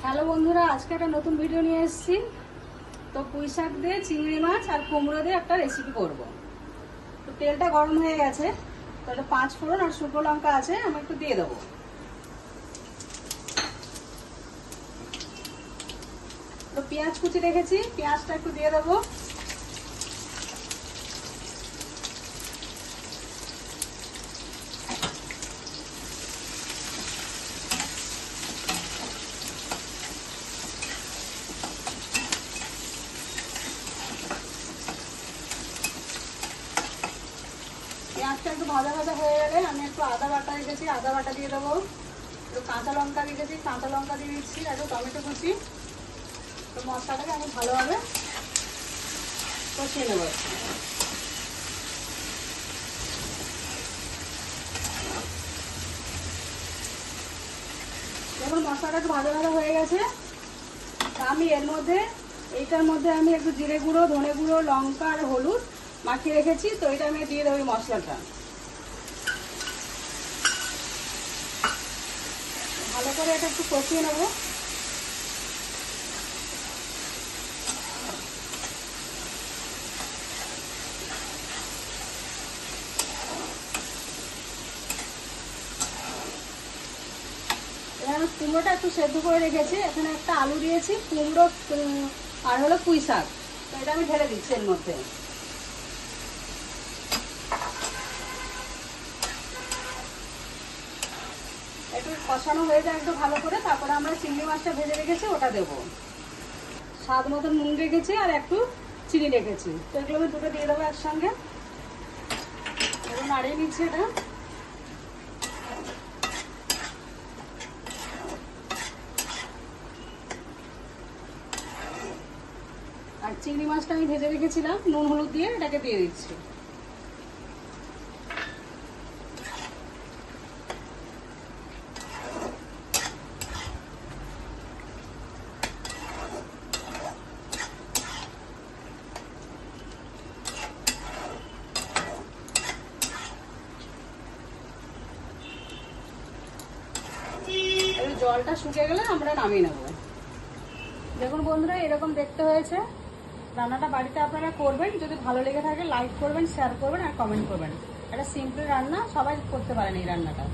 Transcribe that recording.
Hello বন্ধুরা, আজকে একটা নতুন ভিডিও নিয়ে এসেছি। তো পুঁই শাক দিয়ে চিংড়ি মাছ আর কুমড়ো দিয়ে একটা রেসিপি করব। তো তেলটা গরম হয়ে গেছে, তাহলে 5 ফোড়ন আর শুকনো লঙ্কা আছে, আমি একটু দিয়ে দেবো। তো পেঁয়াজ কুচি রেখেছি, পেঁয়াজটা একটু দিয়ে দেবো। পেঁয়াজটা একটু ভাজা ভাজা হয়ে গেলে আমি একটু আদা বাটা রেখেছি, আদা বাটা দিয়ে দেবো। একটু কাঁচা লঙ্কা রেখেছি, কাঁচা লঙ্কা দিয়ে দিচ্ছি, একটু টমেটো কুচি। তো মশলাটাকে আমি ভালোভাবে কষিয়ে নেবো। যখন মশলাটা একটু ভাজা ভাজা হয়ে গেছে, আমি এইটার মধ্যে আমি একটু জিরে গুঁড়ো, ধনে গুঁড়ো, লঙ্কা আর হলুদ মাখিয়ে রেখেছি। তো এটা আমি দিয়ে দেবো মশলাটা। ভালো করে এটা একটু কষিয়ে নেবো। এখানে কুমড়োটা একটু সেদ্ধ করে রেখেছি, এখানে একটা আলু দিয়েছি, কুমড়ো আর হলো পুঁই শাক। তো এটা আমি ঢেলে দিচ্ছি এর মধ্যে। একটু কষানো হয়ে যায় একটু ভালো করে, তারপরে আমরা চিংড়ি মাছটা ভেজে রেখেছি ওটা দেবো। স্বাদ মতো নুন রেখেছি আর একটু চিনি রেখেছি। তো এগুলো আমি দুটো দিয়ে দেবো একসঙ্গে। এবার নাড়িয়ে নিচ্ছি এটা। আর চিংড়ি মাছটা আমি ভেজে রেখেছিলাম নুন হলুদ দিয়ে, এটাকে দিয়ে দিচ্ছি। জলটা শুকিয়ে গেলে আমরা নামিয়ে নেব। দেখুন বন্ধুরা, এরকম দেখতে হয়েছে। রান্নাটা বাড়িতে আপনারা করবেন, যদি ভালো লেগে থাকে লাইক করবেন, শেয়ার করবেন আর কমেন্ট করবেন। এটা সিম্পল রান্না, সবাই করতে পারেন এই রান্নাটা।